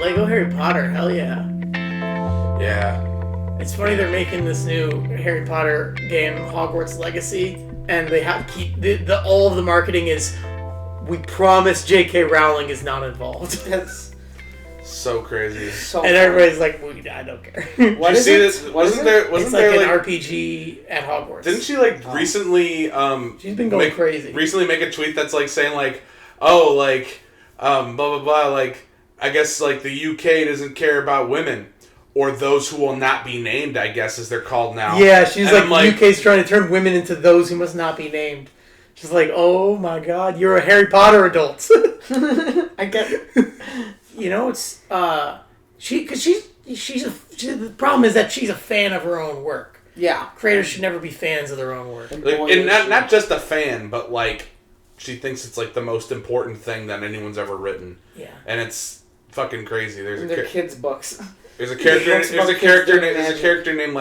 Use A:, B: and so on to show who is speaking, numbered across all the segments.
A: Lego Harry Potter, hell yeah.
B: Yeah.
A: It's funny they're making this new Harry Potter game, Hogwarts Legacy, and they have to keep all of the marketing is, we promise J.K. Rowling is not involved.
C: That's
B: so crazy.
C: so.
A: And everybody's like, I don't care.
C: What
B: Did
C: is
B: you see
C: it?
B: this?
C: What
B: Wasn't
C: is
B: there?
C: it?
B: Wasn't
A: It's like
B: there
A: an
B: like?
A: RPG at Hogwarts.
B: Didn't she recently?
A: She's been going crazy.
B: Recently, make a tweet that's like saying like, oh, like, blah blah blah. Like, I guess like the UK doesn't care about women. Or those who will not be named, I guess, as they're called now.
A: Yeah, she's
B: and
A: like, UK's trying to turn women into those who must not be named. She's like, oh my god, you're a Harry Potter adult.
C: I get.
A: You know, it's the problem is that she's a fan of her own work.
C: Yeah.
A: Creators should never be fans of their own work.
B: Like, and not just a fan, but like she thinks it's like the most important thing that anyone's ever written.
A: Yeah,
B: and it's fucking crazy.
C: They're kids' books.
B: There's a character named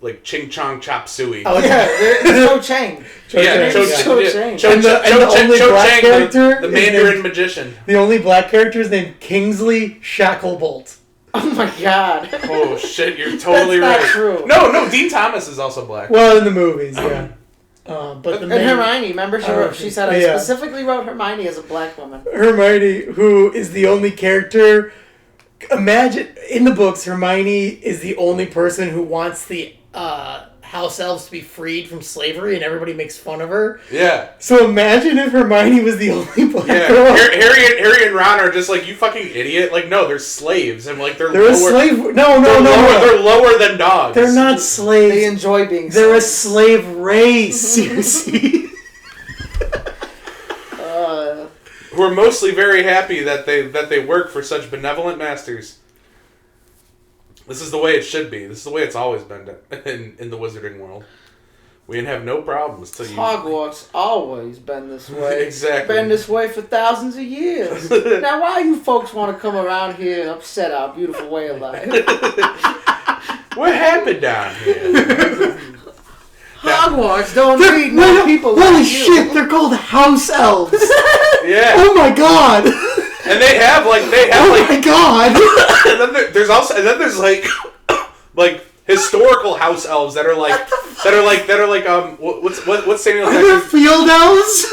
B: like Ching Chong Chop Suey.
A: Oh,
C: yeah, Cho Chang.
B: Cho
A: Chang.
B: Cho
A: And the only black character,
B: the Mandarin magician.
A: The only black character is named Kingsley Shacklebolt.
C: Oh my god.
B: Oh shit, you're totally
C: That's
B: right.
C: not true.
B: No, Dean Thomas is also black.
A: Well, in the movies, yeah. But
C: and Hermione, remember she said I specifically wrote Hermione as a black woman.
A: Hermione, who is the only character. Imagine in the books, Hermione is the only person who wants the house elves to be freed from slavery, and everybody makes fun of her.
B: Yeah.
A: So imagine if Hermione was the only black
B: girl. Harry and Ron are just like, you fucking idiot. Like, no, they're slaves, and like they're lower.
A: A slave. No.
B: They're lower than dogs.
A: They're not slaves.
C: They enjoy being.
A: They're slaves. A slave race. You see.
B: Who are mostly very happy that they work for such benevolent masters. This is the way it should be. This is the way it's always been in the wizarding world. We didn't have no problems till you.
C: Hogwarts always been this way.
B: Exactly.
C: Been this way for thousands of years. Now, why you folks want to come around here and upset our beautiful way of life?
B: What happened down here?
C: Hogwarts don't need no people like
A: holy
C: you.
A: shit, they're called house elves.
B: Yeah.
A: Oh my god.
B: And they have like
A: oh my god.
B: And then there's like historical house elves that are like what's Samuel Jackson?
A: Are there field elves?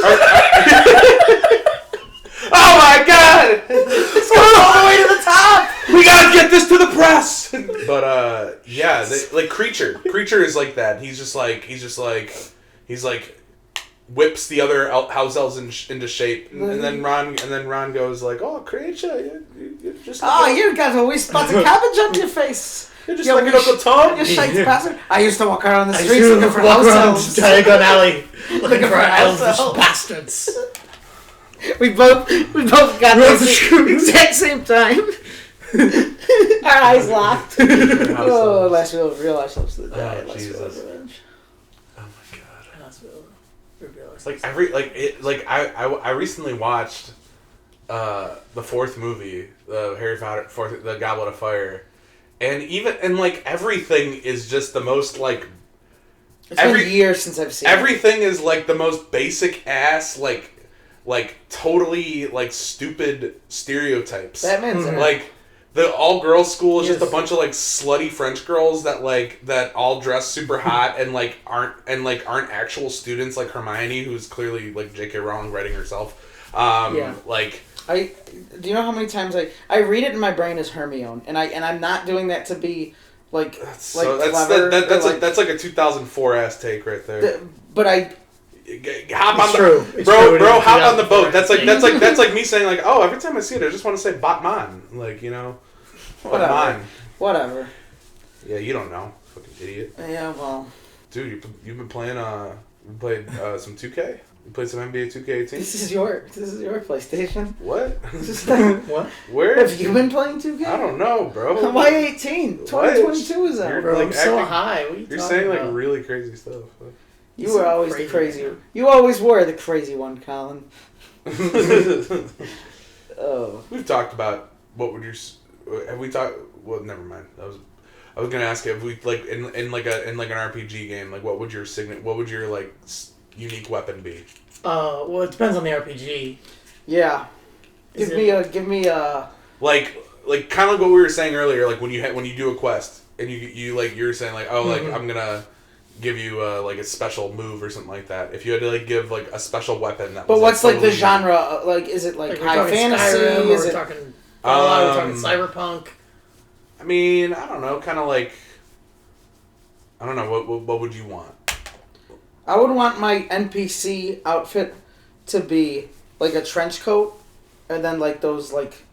B: Oh my god! It's going all the way to the top! We gotta get this to the press! But, yeah, like, Creature. Creature is like that. He's like, whips the other house elves into shape. And then Ron goes like, oh, Creature, you're just...
C: you got always spots of cabbage on your face.
B: You're just like an Uncle Tom.
C: You're shite bastard. I used to walk around the streets looking for house elves.
A: Diagon Alley looking for elves bastards.
C: We both got this at the exact same time. Our eyes locked. Oh, last we real ourselves to the diet.
B: Oh, Jesus.
C: Revenge.
B: Oh my god. I recently watched the fourth movie, the Harry Potter the Goblet of Fire, and everything is just the most like.
C: It's been years since I've seen
B: everything is like the most basic ass like totally like stupid stereotypes.
C: Batman's in it.
B: Like the all girls school is just a bunch of like slutty French girls that all dress super hot and aren't actual students like Hermione, who's clearly like J.K. Rowling writing herself. Like
C: do you know how many times I read it in my brain as Hermione, and I'm not doing that to be like
B: that's
C: clever.
B: That's like a 2004 ass take right there.
C: But I.
B: Hop on the bro. Hop on the boat. That's like me saying like, oh, every time I see it, I just want to say Batman. Like, you know,
C: Whatever.
B: Yeah, you don't know, fucking idiot.
C: Yeah, well,
B: dude, you've been playing you played some 2K. You played some NBA 2K18.
C: This is your PlayStation.
B: What?
A: What?
B: Where
C: have you been playing 2K?
B: I don't know, bro.
C: Why 18? 2022 is out.
A: Bro, I'm so
B: acting,
A: high. What are
B: you're saying about? Like really crazy stuff.
C: You were always the crazy. You always were the crazy one, Colin. Oh.
B: We've talked about what would your. Have we talked? Well, never mind. I was gonna ask you if we like in like an RPG game, like what would your like unique weapon be?
A: Well, it depends on the RPG.
C: Yeah. Give me a.
B: Like like kind of like what we were saying earlier, like when you do a quest and you like you're saying like like I'm gonna give you like a special move or something like that. If you had to like give like a special weapon that.
C: But
B: was,
C: what's
B: like
C: the genre? Like, is it like high fantasy?
A: Skyrim,
C: Is
A: we're
C: it
A: talking Fallout? We're talking cyberpunk.
B: I mean, I don't know, kind of like. I don't know. What would you want?
C: I would want my NPC outfit to be like a trench coat, and then like those like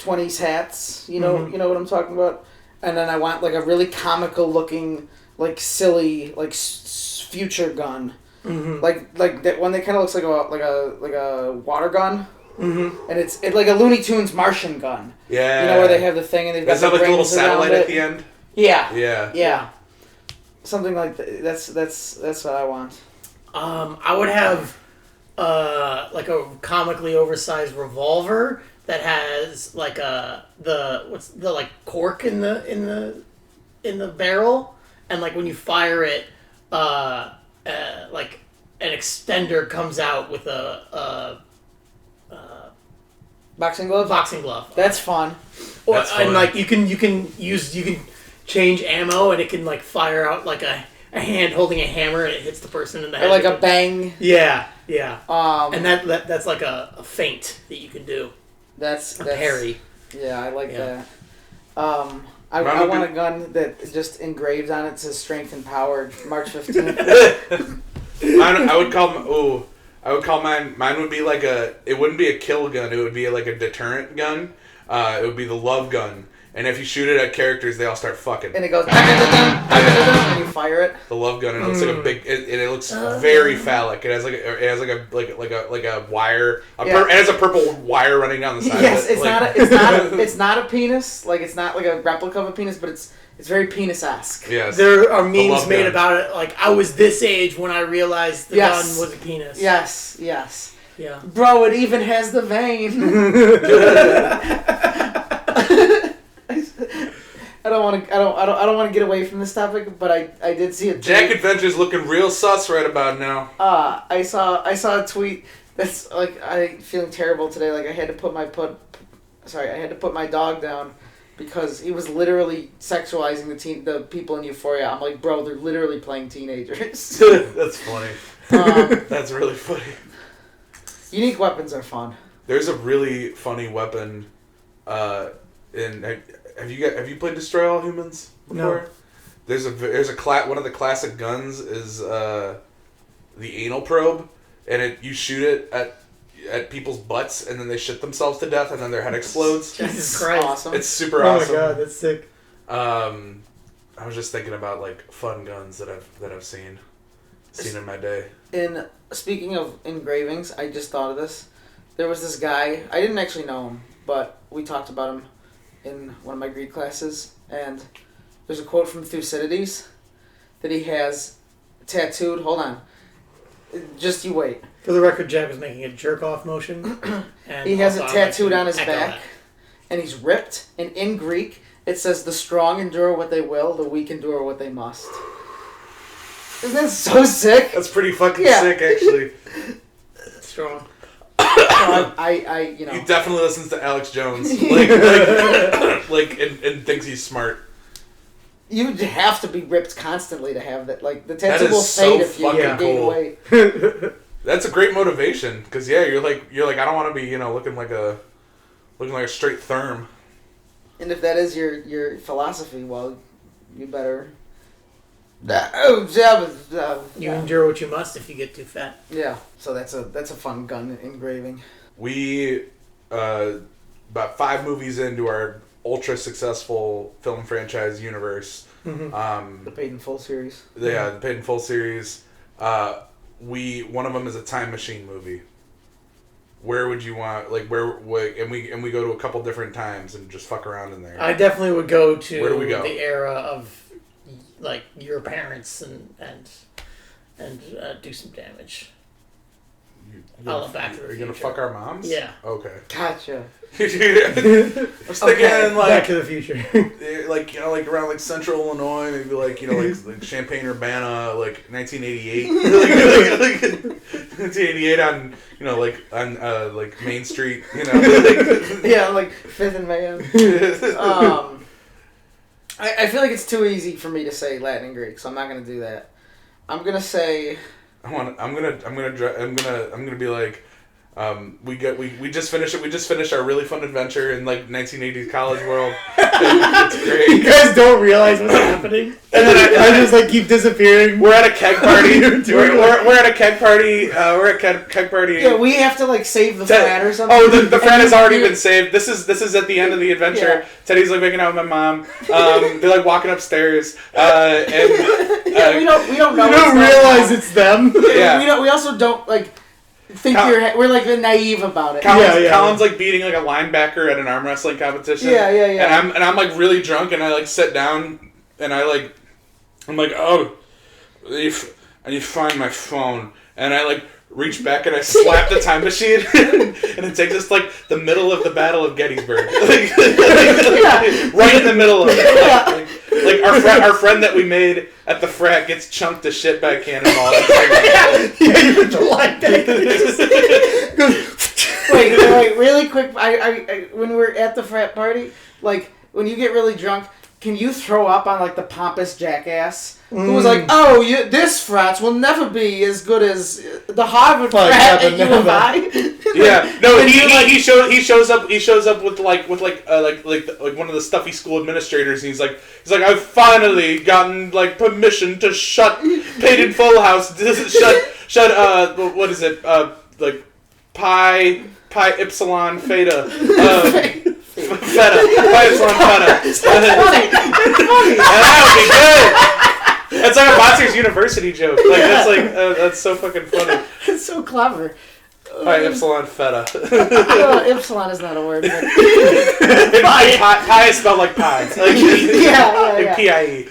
C: 20s hats. You know what I'm talking about. And then I want like a really comical looking, like silly, like future gun, like that one that kind of looks like a water gun. And it's like a Looney Tunes Martian gun.
B: Yeah.
C: You know where they have the thing and they've got
B: Does it have like a little satellite at the end?
C: Yeah.
B: Yeah.
C: Something like that. That's what I want.
A: I would have like a comically oversized revolver that has like the like cork in the barrel, and like when you fire it, like an extender comes out with a
C: boxing glove. That's fun.
B: That's fun.
A: And like you can change ammo, and it can like fire out like a hand holding a hammer, and it hits the person in the head.
C: Or like a bang.
A: Yeah. And that's like a feint that you can do.
C: That's
A: parry.
C: Yeah, I like that. I want a gun that just engraved on it says "Strength and Power," March 15th.
B: I would call mine. Mine would be like it wouldn't be a kill gun. It would be like a deterrent gun. It would be the love gun. And if you shoot it at characters, they all start fucking.
C: And it goes, and you fire it.
B: The love gun, and it looks like a big. It looks very phallic. It has like a wire. It has a purple wire running down the side.
C: Yes,
B: of it.
C: it's not a penis. Like it's not like a replica of a penis, but it's very penis-esque.
B: Yes.
A: There are memes made about it. Like I was this age when I realized the gun was a penis.
C: Yes.
A: Yeah.
C: Bro, it even has the vein. I don't want to get away from this topic, but I did see a tweet.
B: Jack Adventure's looking real sus right about now.
C: I saw a tweet that's like I feeling terrible today. Like I had to put my dog down because he was literally sexualizing the people in Euphoria. I'm like, bro, they're literally playing teenagers.
B: That's funny. That's really funny.
C: Unique weapons are fun.
B: There's a really funny weapon. Have you played Destroy All Humans before?
A: No.
B: There's one of the classic guns is the anal probe, and you shoot it at people's butts, and then they shit themselves to death, and then their head explodes.
A: Jesus Christ!
C: Awesome.
B: It's super awesome.
A: Oh my god, that's sick.
B: I was just thinking about like fun guns that I've seen in my day.
C: Speaking of engravings, I just thought of this. There was this guy. I didn't actually know him, but we talked about him in one of my Greek classes, and there's a quote from Thucydides that he has tattooed. Hold on. Just you wait.
A: For the record, Jack was making a jerk-off motion. And
C: he has it
A: also,
C: tattooed on his
A: echo
C: back,
A: that.
C: and he's ripped, and in Greek, it says, "The strong endure what they will, the weak endure what they must." Isn't that so sick?
B: That's pretty fucking sick, actually.
A: Strong.
C: You know.
B: He definitely listens to Alex Jones, and thinks he's smart.
C: You have to be ripped constantly to have that. Like the
B: That
C: tattoo
B: is
C: will
B: so
C: fade if you
B: fucking
C: gain
B: cool.
C: weight.
B: That's a great motivation, because you're like I don't want to be looking like a straight therm.
C: And if that is your philosophy, well, you better.
A: You endure what you must if you get too fat.
C: Yeah, so that's a fun gun engraving.
B: We about 5 movies into our ultra successful film franchise universe.
A: Mm-hmm.
C: The Paid in Full series.
B: Yeah, the Paid in Full series. One of them is a time machine movie. Where would you want and we go to a couple different times and just fuck around in there.
A: I definitely would go to
B: Where do we go?
A: the era of like your parents and do some damage. Back to the
B: Are you gonna
A: Future.
B: fuck our moms?
A: Yeah.
B: Okay.
C: Gotcha.
B: I was thinking
A: Back
B: like
A: to the Future.
B: like like around like Central Illinois, maybe like like Champaign Urbana, like 1988, like 1988 on like Main Street,
C: Yeah, like Fifth and Main. I feel like it's too easy for me to say Latin and Greek, so I'm not gonna do that. I'm gonna say.
B: I'm gonna be like. We just finished it. We just finished our really fun adventure in like 1980s college world. It's great.
A: You guys don't realize what's happening, and then I just like keep disappearing.
B: We're at a keg party. we're at a keg party. We're at keg party.
C: Yeah, we have to like save the frat or something.
B: Oh, the frat has already been saved. This is at the end of the adventure.
C: Yeah.
B: Teddy's like making out with my mom. They're like walking upstairs. And
C: we don't know.
A: You don't realize it's them.
B: Yeah.
C: We also don't like. We're like naive about it.
B: Colin's like beating like a linebacker at an arm wrestling competition.
C: Yeah.
B: And I'm like really drunk, and I like sit down, and I'm like, oh, I need to find my phone, and I like reach back and I slap the time machine, and it takes us like the middle of the Battle of Gettysburg, right in the middle of it. Like our friend that we made at the frat gets chunked to shit by a cannonball.
A: You put the light back.
C: Wait, really quick. I when we're at the frat party, like when you get really drunk, can you throw up on like the pompous jackass who was like, "Oh, this frats will never be as good as the Harvard frat at U of I."
B: Yeah, no, he shows up with one of the stuffy school administrators, and he's like I've finally gotten like permission to shut Peyton Full House shut what is it like pi epsilon theta feta pi epsilon feta.
C: That's funny.
B: And that would be good. It's like a Monsters University joke. Like that's so fucking funny.
C: It's so clever.
B: Pi epsilon feta.
C: Epsilon is not a word. But...
B: Pi is spelled like pie. Like,
C: yeah.
B: P-I-E.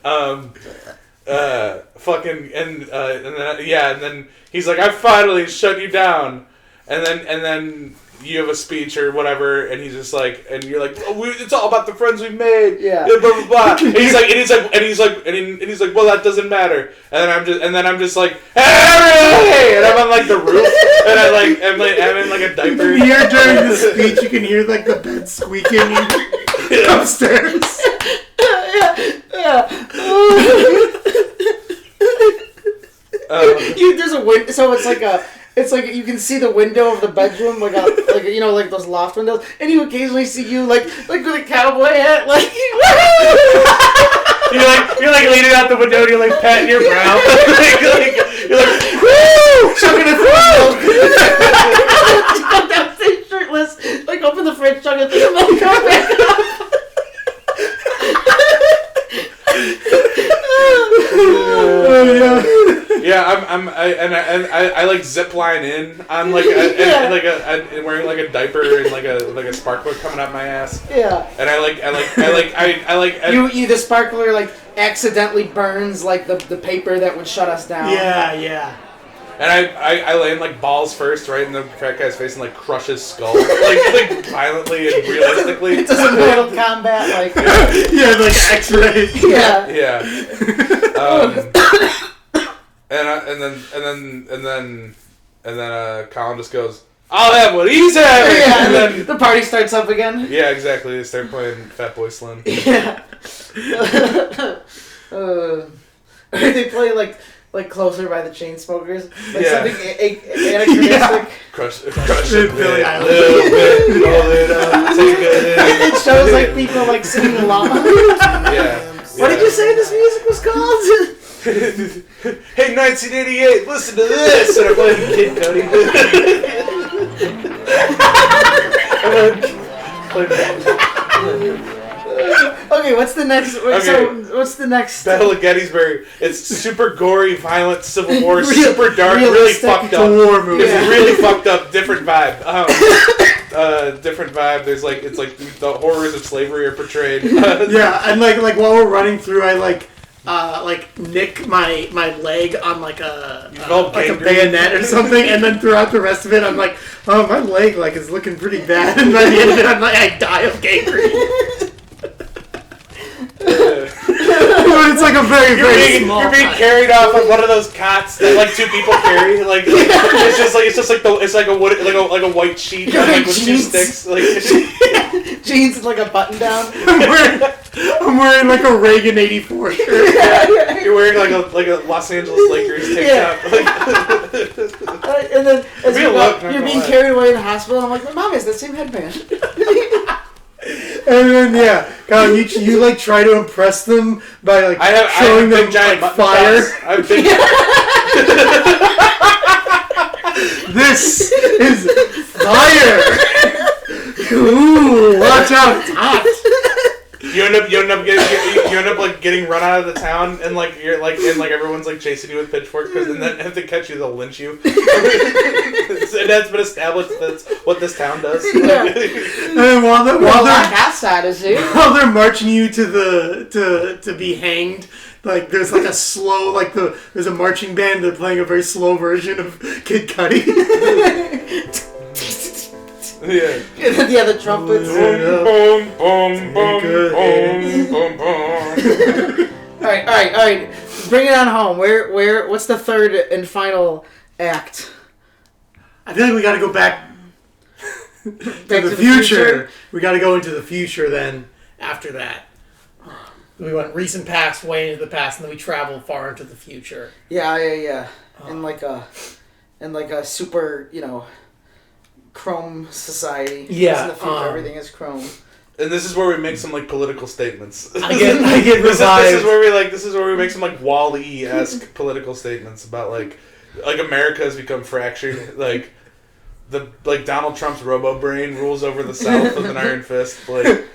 B: And then he's like, I finally shut you down, and then you have a speech or whatever, and he's just like, and you're like, oh, it's all about the friends we made,
C: yeah,
B: blah blah blah. And he's like, well, that doesn't matter. And then I'm just like, hey, and I'm on like the roof, and I'm in like a diaper.
A: Here during the speech, you can hear like the bed squeaking upstairs.
C: There's a window, so it's like you can see the window of the bedroom, like those loft windows, and you occasionally see you like with a cowboy hat, like
B: you're like leaning out the window, and you're like patting your brow, you're like woo, chugging a milk.
C: Come downstairs shirtless, like open the fridge, chugging a thing of milk, come back up.
B: Yeah, I like zip line in. I'm like I'm wearing like a diaper and like a sparkler coming out my ass.
C: Yeah.
B: And
C: the sparkler like accidentally burns like the paper that would shut us down.
A: Yeah.
B: And I land like balls first, right in the fat guy's face, and like crush his skull, like violently and realistically.
C: It doesn't Mortal Kombat like.
A: Yeah, like X-ray.
C: Yeah.
B: And then Colin just goes, I'll have what he's having.
C: Yeah, and then the party starts up again.
B: Yeah, exactly. They start playing Fat Boy Slim.
C: Yeah. They play like Closer by the Chainsmokers. Like something anachronistic.
B: Crush it, Billy Eilish. Roll it up, take it.
C: It shows like people like singing along.
B: Yeah.
C: What did you say this music was called?
B: Hey, 1988, listen to this! And I'm playing Kid Cudi.
C: Okay, what's the next? So, what's the next?
B: Battle of Gettysburg. It's super gory, violent, Civil War, super dark, really fucked up.
A: War movie.
B: It's really fucked up. Different vibe. Different vibe. There's like it's like the horrors of slavery are portrayed.
A: Yeah, and like while we're running through, I like nick my leg on like a
B: gangrene.
A: bayonet or something, and then throughout the rest of it, I'm like, oh, my leg is looking pretty bad, and by the end of it, I'm like, I die of gangrene. But it's like a very small.
B: You're being carried off on one of those cots that like two people carry. Like it's like a white sheet like, with two sticks. Like
C: jeans and like a button down.
A: I'm wearing like a Reagan '84 shirt.
C: Yeah.
B: You're wearing like a Los Angeles Lakers tank top. Like,
C: and then as you're being carried away in the hospital, and I'm like, my mom has the same headband.
A: And then God, you like try to impress them by like showing them like fire. This is fire. Ooh, watch out! It's hot.
B: You end up like getting run out of the town, and like you're like everyone's like chasing you with pitchforks, because then if they catch you, they'll lynch you. And that's been established. That's what this town does.
C: Yeah.
A: And while they're marching you to be hanged, like there's like a slow there's a marching band. They're playing a very slow version of Kid Cudi.
C: Yeah, the trumpets.
B: Boom, boom, boom, boom, boom, boom.
C: All right. Bring it on home. What's the third and final act?
A: I feel like we got to go back to the future. We got to go into the future then. After that, we went recent past, way into the past, and then we travel far into the future.
C: Yeah. In like a super, chrome society.
A: Yeah.
C: In the future, everything is chrome.
B: And this is where we make some like political statements.
A: I get revived.
B: This is where we make some like Wall-E-esque political statements about like America has become fractured. Like Donald Trump's robo-brain rules over the South with an iron fist. Like,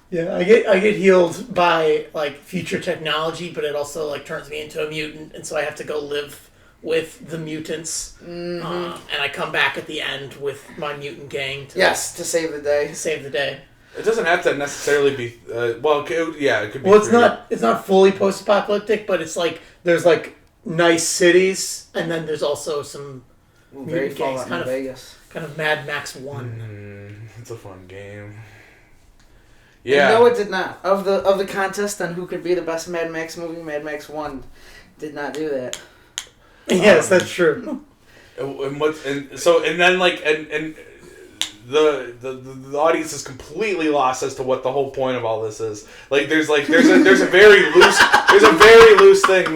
A: yeah, I get healed by like future technology, but it also like turns me into a mutant, and so I have to go live with the mutants, and I come back at the end with my mutant gang
C: to save the day.
B: It doesn't have to necessarily be. It could be.
A: Well, it's not fully post-apocalyptic, but it's like there's like nice cities, and then there's also some
C: very gangs, kind
A: of Mad Max 1.
B: It's a fun game. Yeah.
C: No, it did not. Of the contest on who could be the best Mad Max movie, Mad Max 1 did not do that.
A: Yes, that's true.
B: The audience is completely lost as to what the whole point of all this is. Like there's a very loose thing.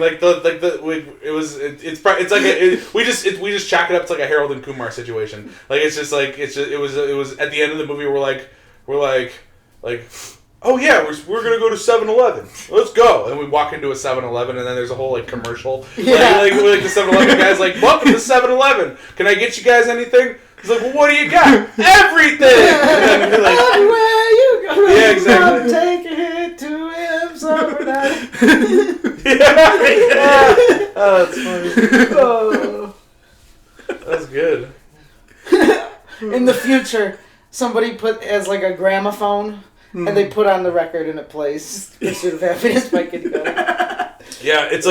B: We just chalk it up to like a Harold and Kumar situation. Like it was at the end of the movie we're like oh yeah, we're gonna go to 7-Eleven. Let's go. And we walk into a 7-Eleven, and then there's a whole like commercial.
C: Yeah.
B: Like the 7-Eleven guy's like, welcome to 7-Eleven. Can I get you guys anything? He's like, well, what do you got? Everything. And then we're like,
C: everywhere you go.
B: Yeah, exactly.
C: Take a hit to him summer night.
B: Oh, that's funny.
C: Oh.
B: That's good.
C: In the future, somebody put as like a gramophone. And they put on the record and it plays Pursuit of Happiness by Kid Cudi.
B: Yeah, it's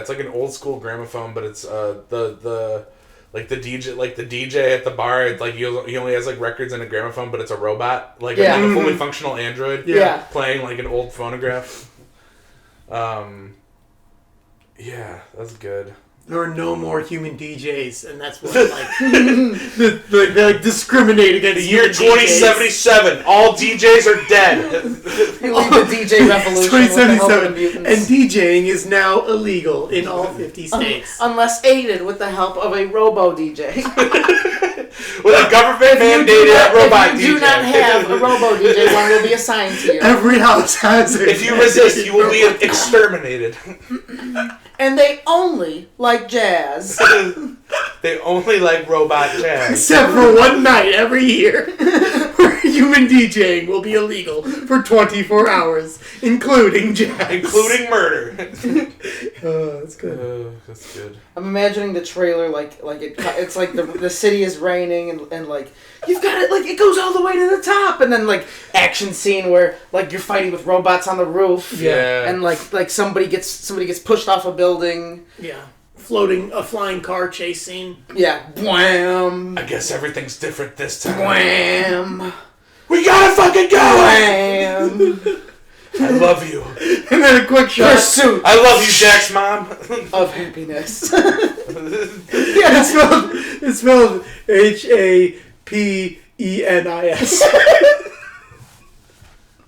B: like an old school gramophone, but it's the DJ at the bar. It's like he only has like records and a gramophone, but it's a robot, like a fully functional android, playing like an old phonograph. Yeah, that's good.
A: There are no more human DJs, and that's what they discriminate against.
B: The year 2077, all DJs are dead.
C: We lead the DJ revolution.
A: 2077, and DJing is now illegal in all 50 states,
C: unless aided with the help of a robo DJ.
B: With a government mandated robot DJ.
C: If you do not have a robo DJ, one will be assigned to you.
A: Every house has it.
B: If you resist, you will be exterminated.
C: And they only like jazz.
B: They only like robot jazz.
A: Except for one night every year where human DJing will be illegal for 24 hours, including jazz.
B: Including murder.
A: That's good.
B: That's good.
C: I'm imagining the trailer it's like the city is raining and like you've got it like it goes all the way to the top and then like action scene where like you're fighting with robots on the roof.
B: Yeah.
C: And like somebody gets pushed off a building.
A: Yeah. A flying car chase scene.
C: Yeah. Wham.
B: I guess everything's different this time.
C: Wham.
B: We gotta fucking go!
C: Wham.
B: I love you.
A: And then a quick shot.
C: Pursuit
B: I love you, Jack's mom.
C: of happiness.
A: Yeah, it's spelled Hapenis.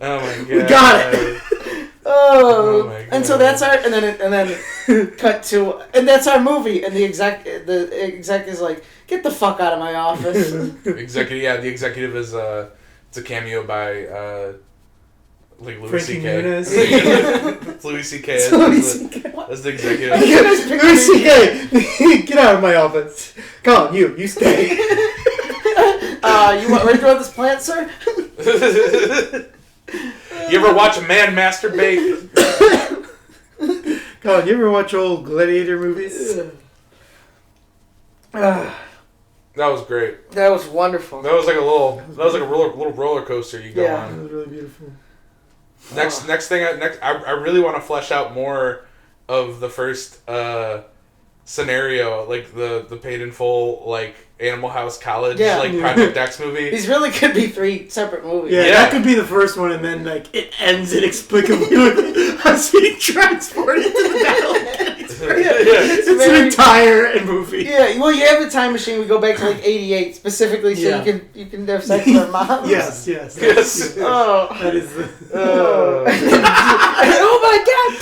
B: Oh my god.
A: We got it.
C: Oh,
B: my
C: and so
B: God.
C: that's our and then cut to and that's our movie and the exec is like, get the fuck out of my office.
B: The executive is it's a cameo by like Louis
A: Frankie
B: C.K.
A: Muniz.
B: It's Louis C.K. as the executive.
A: Louis C.K. Get out of my office. Come on, you stay.
C: You want ready to grow this plant, sir?
B: You ever watch a man masturbate?
A: Come on, you ever watch old Gladiator movies?
B: That was great.
C: That was wonderful.
B: That was like a little roller coaster you go
C: Yeah.
A: That
B: on.
A: was really beautiful.
B: Next thing I really want to flesh out more of the first scenario, like the paid in full like Animal House College like Project X movie.
C: These really could be 3 separate movies.
A: Yeah, that could be the first one, and then like it ends inexplicably with us being transported to the battle. It's an entire movie.
C: Yeah, well, you have the time machine. We go back to like '88 specifically, so you can have sex with our moms.
A: Yes.
C: Oh,
A: That is the.
C: oh my god!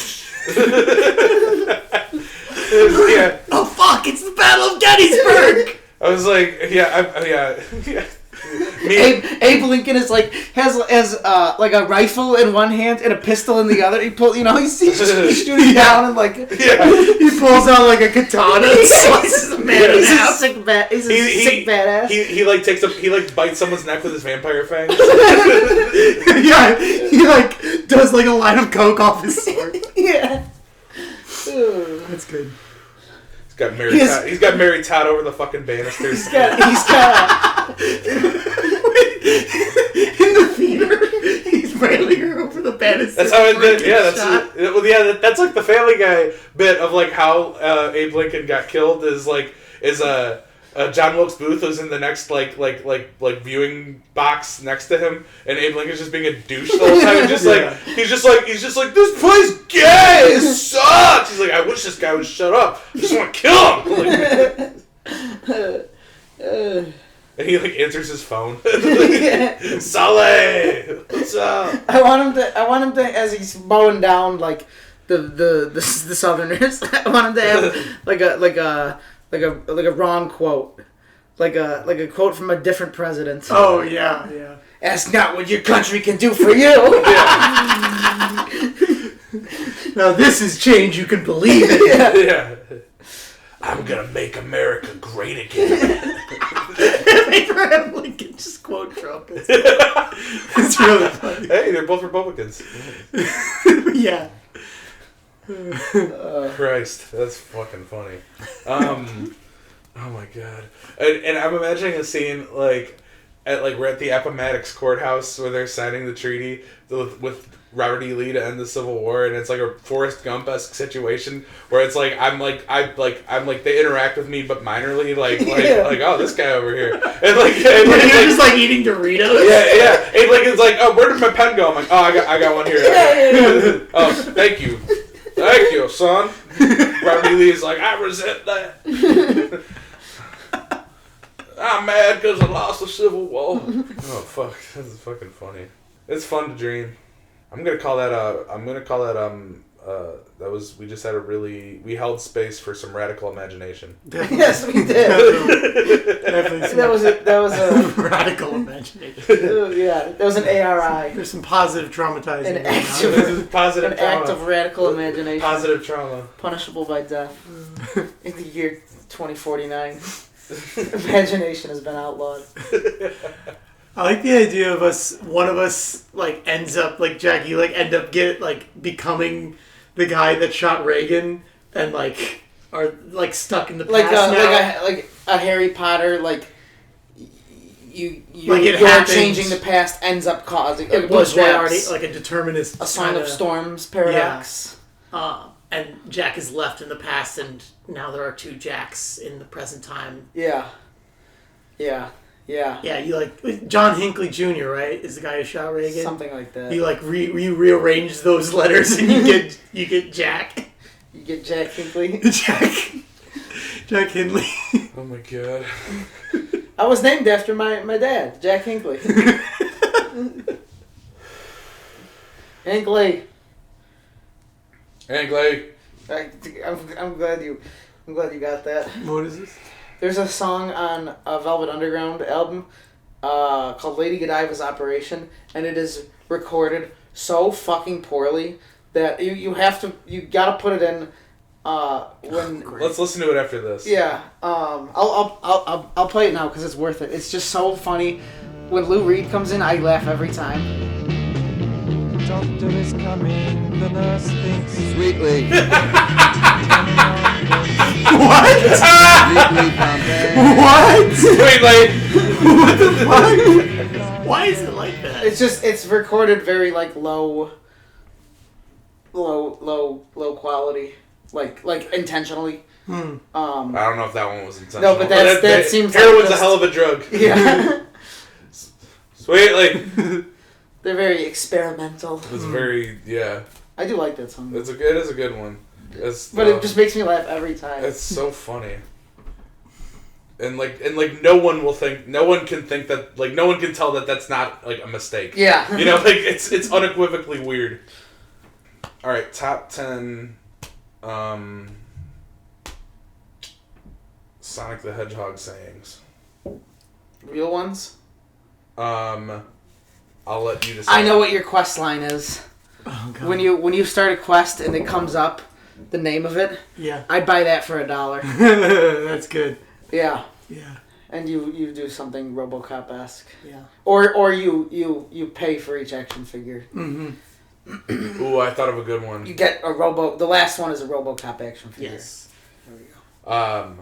B: Yeah.
A: Oh fuck! It's the Battle of Gettysburg.
B: I was like, yeah.
C: Abe Lincoln has like a rifle in one hand and a pistol in the other. He's shooting down and like
A: he pulls out like a katana and slices a man in half.
C: He's a sick badass.
B: He bites someone's neck with his vampire fangs.
A: Yeah, he like does like a line of coke off his sword.
C: Yeah.
A: That's good.
B: He's got Mary Todd over the fucking banisters.
C: He's got
A: in the theater. He's railing her over the banister.
B: That's how it did. Yeah, that's like the Family Guy bit of like how Abe Lincoln got killed is John Wilkes Booth was in the next like viewing box next to him, and Abe Lincoln's just being a douche the whole time. He's just like this place gay. It sucks. He's like, I wish this guy would shut up. I just want to kill him. And he like answers his phone. Sale, what's up?
C: I want him to as he's mowing down like the Southerners. I want him to have like a wrong quote, like a quote from a different president.
A: Oh yeah.
C: Ask not what your country can do for you.
A: Now this is change you can believe in.
B: Yeah. I'm gonna make America great again.
A: Abraham Lincoln just quote Trump. It's really funny.
B: Hey, they're both Republicans.
A: Yeah.
B: Christ, that's fucking funny. Oh my god. And I'm imagining a scene like we're at the Appomattox courthouse where they're signing the treaty with Robert E. Lee to end the Civil War, and it's like a Forrest Gump-esque situation where it's like I'm like they interact with me but minorly like oh, this guy over here, and
A: you're just like eating Doritos.
B: Yeah. And it's like, oh, where did my pen go? I'm like, oh, I got one here. Oh, thank you, son. Robert E. Lee's like, I resent that. I'm mad because I lost the Civil War. Oh fuck, this is fucking funny. It's fun to dream. I'm gonna call that we held space for some radical imagination.
C: Yes, we did.
A: Definitely
C: that was a
A: radical imagination.
C: Yeah, that was an ARI.
A: There's some positive traumatizing.
C: An act of radical imagination.
B: Positive trauma.
C: Punishable by death. In the year 2049. Imagination has been outlawed.
A: I like the idea of one of us, like, ends up, like, Jackie, like, becoming the guy that shot Reagan and, like, are, like, stuck in the past now.
C: Like a Harry Potter, like,
A: Like it
C: you're
A: happened.
C: changing the past ends up causing...
A: It was already, like, a determinist.
C: A Song of Storms paradox.
A: Yeah. And Jack is left in the past, and now there are 2 Jacks in the present time.
C: Yeah.
A: Yeah, you like John Hinckley Jr., right? Is the guy who shot Reagan?
C: Something like that.
A: You like rearrange those letters, and you get Jack.
C: You get Jack Hinckley.
A: Jack Hindley.
B: Oh my god.
C: I was named after my dad, Jack Hinckley. Hinckley. I'm glad you got that.
A: What is this?
C: There's a song on a Velvet Underground album called Lady Godiva's Operation, and it is recorded so fucking poorly that you gotta put it in when.
B: Let's listen to it after this.
C: Yeah, I'll play it now because it's worth it. It's just so funny. When Lou Reed comes in, I laugh every time.
D: Doctor is coming, the nurse thinks
E: Sweetly.
A: What? What?
B: Sweetly.
A: What the fuck? Why is it like that?
C: It's recorded very like low quality, like intentionally.
B: I don't know if that one was intentional.
C: No, but that seems
B: heroin's
C: like
B: a hell of a drug.
C: Yeah.
B: Sweetly.
C: They're very experimental.
B: It's very
C: I do like that song.
B: it is a good one.
C: But it just makes me laugh every time.
B: It's so funny. And no one can tell that that's not like a mistake.
C: Yeah.
B: You know, like it's unequivocally weird. All right, top 10 Sonic the Hedgehog sayings.
C: Real ones?
B: I'll let you decide.
C: I know what your quest line is.
A: Oh, God.
C: When you start a quest and it comes up, the name of it,
A: Yeah.
C: I'd buy that for $1.
A: That's good.
C: Yeah.
A: Yeah.
C: And you do something RoboCop-esque.
A: Yeah.
C: Or you pay for each action figure.
A: Mm-hmm.
B: Ooh, I thought of a good one.
C: You get the last one is a RoboCop action figure.
A: Yes.
C: There we go.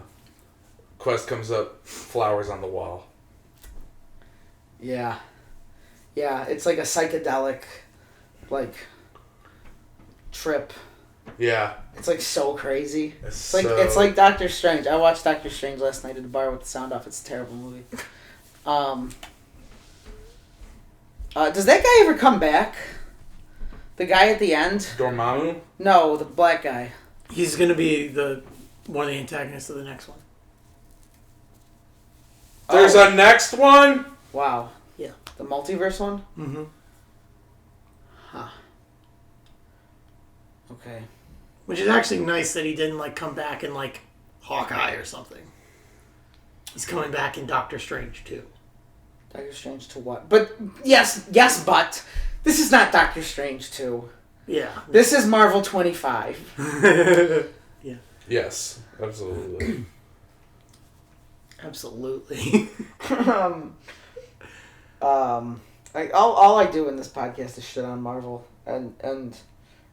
B: Quest comes up, flowers on the wall.
C: Yeah. Yeah, it's like a psychedelic, like, trip.
B: Yeah.
C: It's like so crazy.
B: It's
C: It's like Doctor Strange. I watched Doctor Strange last night at the bar with the sound off. It's a terrible movie. Does that guy ever come back? The guy at the end?
B: Dormammu?
C: No, the black guy.
A: He's gonna be one of the antagonists of the next one.
B: There's a next one?
C: Wow.
A: Yeah.
C: The multiverse one?
A: Mm-hmm.
C: Huh. Okay.
A: Which is actually nice that he didn't like come back in like Hawkeye or something. He's coming back in Doctor Strange too.
C: Doctor Strange to what? But yes, but this is not Doctor Strange 2.
A: Yeah.
C: This is Marvel 25.
A: Yeah.
B: Yes, absolutely.
A: Absolutely.
C: All I do in this podcast is shit on Marvel, and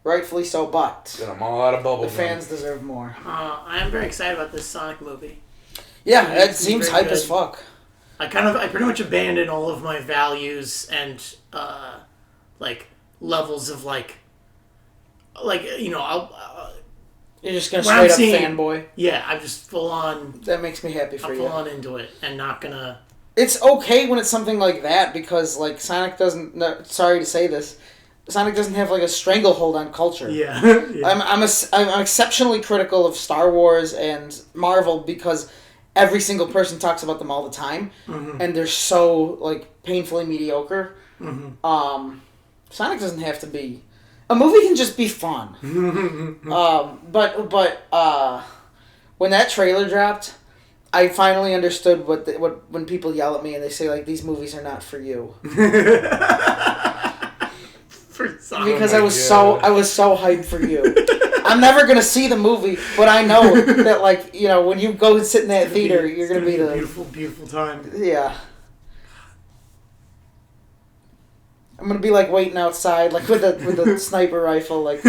C: rightfully so. But
B: I'm all out of bubble
C: the
B: gum.
C: fans deserve more.
A: I am very excited about this Sonic movie.
C: Yeah, it
A: It's
C: seems
A: very
C: hype as
A: good.
C: fuck.
A: I pretty much abandoned all of my values and like levels of like you know
C: You're just gonna
A: When I'm
C: straight up
A: seeing-
C: fanboy.
A: yeah, I'm just full on.
C: That makes me happy for
A: I'm
C: you.
A: full on into it and not gonna.
C: It's okay when it's something like that because like Sonic doesn't. No, sorry to say this, Sonic doesn't have like a stranglehold on culture.
A: Yeah. Yeah.
C: I'm exceptionally critical of Star Wars and Marvel because every single person talks about them all the time, and they're so like painfully mediocre. Sonic doesn't have to be. A movie can just be fun. But when that trailer dropped, I finally understood what when people yell at me and they say like these movies are not for you.
A: For Sonic.
C: Because
B: Oh
C: I
B: my
C: was
B: God.
C: so hyped for you. I'm never gonna see the movie, but I know that like you know when you go and sit in that theater, you're gonna be the
A: beautiful, beautiful time.
C: yeah. I'm gonna be like waiting outside, like with a sniper rifle, like.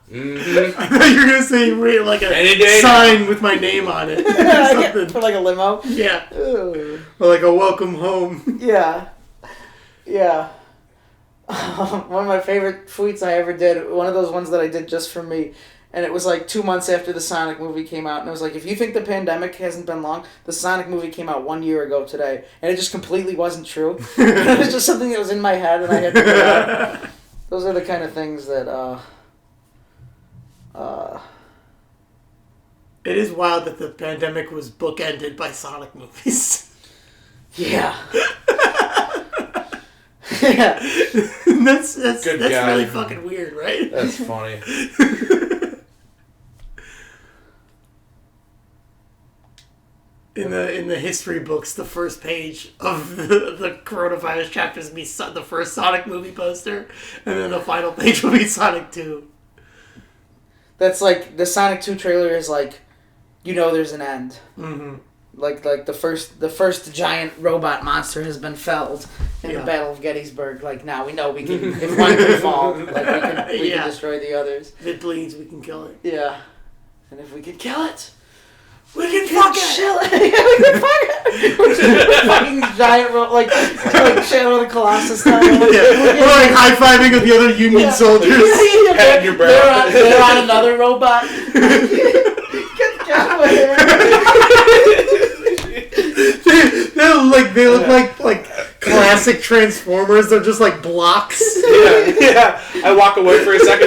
B: Mm-hmm.
A: I thought you were gonna say like a sign with my name on it. Or something.
C: For like a limo.
A: Yeah.
C: Ooh.
A: Or like a welcome home.
C: Yeah. Yeah. One of my favorite tweets I ever did, one of those ones that I did just for me, and it was like 2 months after the Sonic movie came out, and it was like, if you think the pandemic hasn't been long, the Sonic movie came out 1 year ago today, and it just completely wasn't true. It was just something that was in my head, and I had to get out. Those are the kind of things that,
A: It is wild that the pandemic was bookended by Sonic movies.
C: Yeah. Yeah.
A: that's
B: Good
A: that's
B: guy.
A: really fucking weird, right?
B: That's funny.
A: In the history books, the first page of the coronavirus chapter is the first Sonic movie poster, and then the final page will be Sonic 2.
C: That's like, the Sonic 2 trailer is like, you know there's an end.
A: Mm-hmm.
C: Like the first giant robot monster has been felled in the Battle of Gettysburg. Like, now we know we can, if one can fall, like we can destroy the others.
A: If it bleeds, we can kill it.
C: Yeah. And if we can kill it,
A: we can fuck it!
C: chill it. We can fuck it! Fucking giant like Shadow of the Colossus style.
A: Yeah. We're like high-fiving with the other Union soldiers.
B: Pat your brow.
C: They're on another robot. Get the guy away.
A: They look like classic Transformers. They're just like blocks.
B: Yeah. I walk away for a second.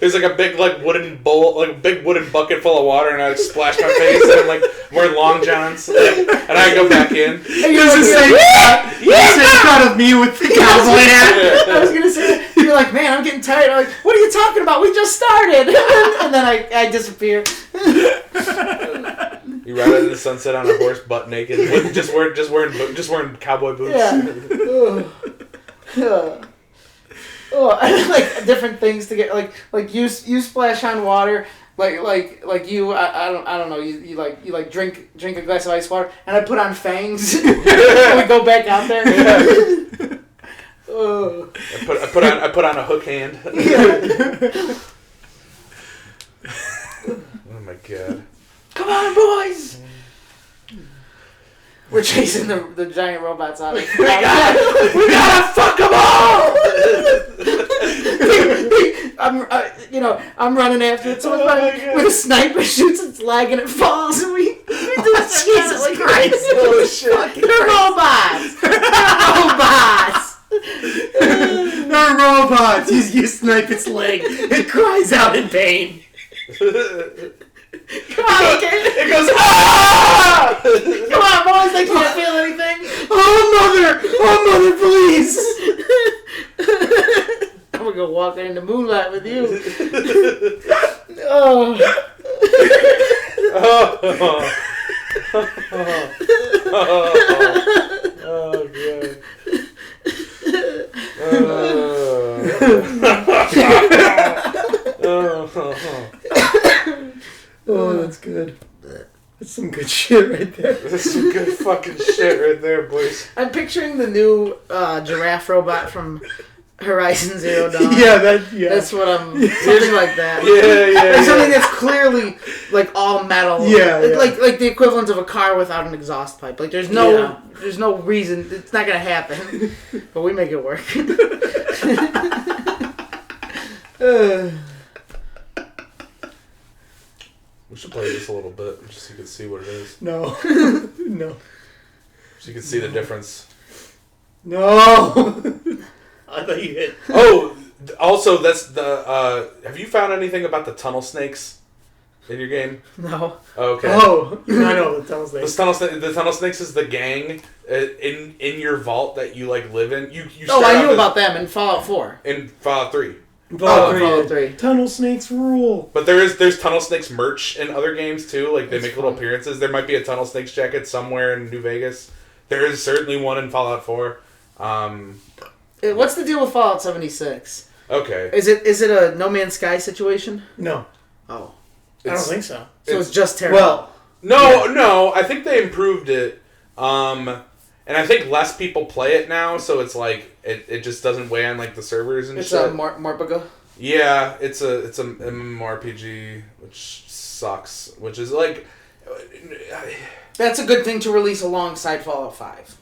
B: There's like a big wooden bowl, like a big wooden bucket full of water, and I splash my face, and I'm like wearing long johns, and I go back in.
A: There's the same shot of me with the cowboy hat.
C: I was gonna say, you're like, man, I'm getting tired. I'm like, what are you talking about? We just started, and then I disappear.
B: You ride into the sunset on a horse, butt naked, just wearing cowboy boots.
C: Yeah. I like different things to get like you splash on water like you I don't know you drink a glass of ice water, and I put on fangs and we go back out there.
B: I put on a hook hand. Oh my god.
C: Come on, boys! We're chasing the giant robots out. We gotta fuck them all! I'm running after it. Someone's running with a sniper, shoots its leg, and it falls, and we do this. Jesus Christ!
B: Oh shit!
C: They're robots!
A: They're robots! You snipe its leg. It cries out in pain.
C: Come on,
B: it goes, ah!
C: Come on, boys, they can't feel anything.
A: Oh, mother, please.
C: I'm gonna go walk in the moonlight with you. Oh.
B: Oh, God.
A: Oh, that's good. That's some good shit right there.
B: That's some good fucking shit right there, boys.
C: I'm picturing the new giraffe robot from Horizon Zero Dawn.
A: Yeah,
C: That's what I'm something like that.
B: Yeah.
C: Like something that's clearly like all metal.
A: Yeah.
C: Like the equivalent of a car without an exhaust pipe. Like there's no reason, it's not gonna happen. But we make it work.
B: We should play this a little bit, just so you can see what it is.
A: No.
B: So you can see the difference.
A: No. I thought you hit.
B: Oh, also, that's the. Have you found anything about the tunnel snakes in your game?
C: No.
B: Okay.
A: Oh, I know the tunnel snakes.
B: The tunnel snakes is the gang in your vault that you live in. You
C: I knew about them in Fallout 4.
B: In Fallout 3.
C: Fallout 3.
A: Tunnel snakes rule.
B: But there's tunnel snakes merch in other games too. Like they make little
C: fun.
B: appearances. There might be a tunnel snakes jacket somewhere in New Vegas. There is certainly one in Fallout 4.
C: What's the deal with Fallout 76?
B: Okay.
C: Is it a No Man's Sky situation?
A: No.
C: Oh.
A: I don't think so.
C: So it's just terrible.
A: Well,
B: No. I think they improved it. And And I think less people play it now, so it's like it just doesn't weigh on like the servers and
C: It's
B: shit.
C: a Morpega.
B: Yeah, it's a MMORPG, which sucks. Which is like,
C: That's a good thing to release alongside Fallout 5.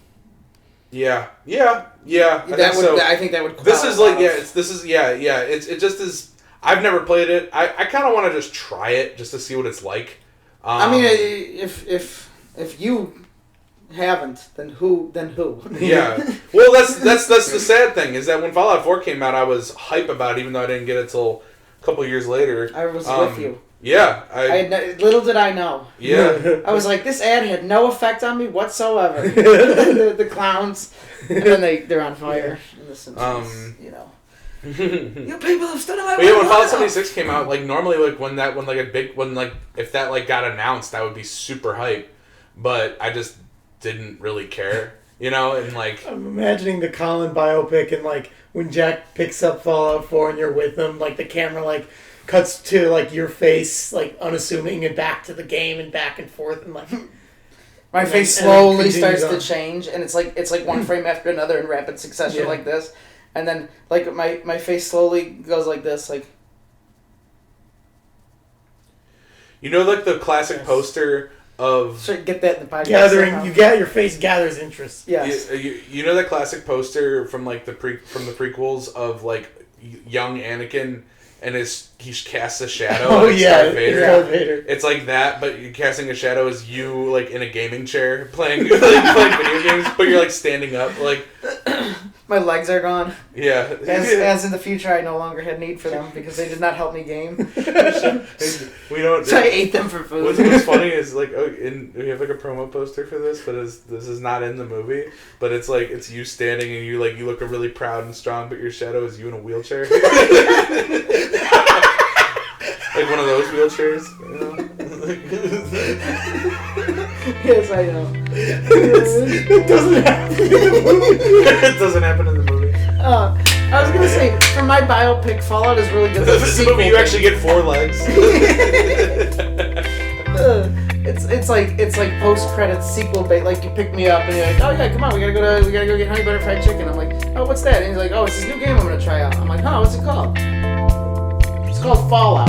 B: yeah.
C: I think that would.
B: This is like it just is. I've never played it. I kind of want to just try it just to see what it's like.
C: I mean, if you haven't, then who?
B: Yeah. Well, that's the sad thing is that when Fallout 4 came out, I was hype about it, even though I didn't get it till a couple years later.
C: I was with you.
B: Yeah.
C: Little did I know.
B: Yeah.
C: I was like, this ad had no effect on me whatsoever. the clowns, and then they're on fire. In the Simpsons, you know. You people have stood in my way.
B: Yeah, when Fallout 76 came out, like normally, like if that like got announced, I would be super hype, but I just didn't really care, you know, and like
A: I'm imagining the Colin biopic and like when Jack picks up Fallout 4 and you're with him, like the camera like cuts to like your face like unassuming and back to the game and back and forth and like
C: my face slowly starts to change and it's like one frame after another in rapid succession like this. And then, like, my face slowly goes like this, like...
B: You know, like, the classic poster of...
C: Should get that in the podcast.
A: Your face gathers interest.
C: Yes.
B: You know that classic poster from, like, the prequels of, like, young Anakin... And he casts a shadow.
A: Oh,
B: like
A: yeah.
B: Darth Vader.
A: Vader.
B: It's like that, but you're casting a shadow as you, like, in a gaming chair playing video games, but you're, like, standing up, like...
C: My legs are gone.
B: Yeah.
C: As in the future, I no longer had need for them because they did not help me game.
B: We don't...
C: So I ate them for food.
B: What's funny is, like, we have, like, a promo poster for this, but this is not in the movie, but it's, like, it's you standing and you look really proud and strong, but your shadow is you in a wheelchair. Like one of those wheelchairs, you know?
C: Yes, I know.
A: It doesn't happen in the movie.
B: It doesn't happen in the movie.
C: I was gonna say, for my biopic, Fallout is really good.
B: This movie, you actually get 4 legs.
C: It's like post credits sequel bait. Like you pick me up and you're like, oh yeah, come on, we gotta go get honey butter fried chicken. I'm like, oh, what's that? And he's like, oh, it's this new game I'm gonna try out. I'm like, huh, what's it called? It's called Fallout.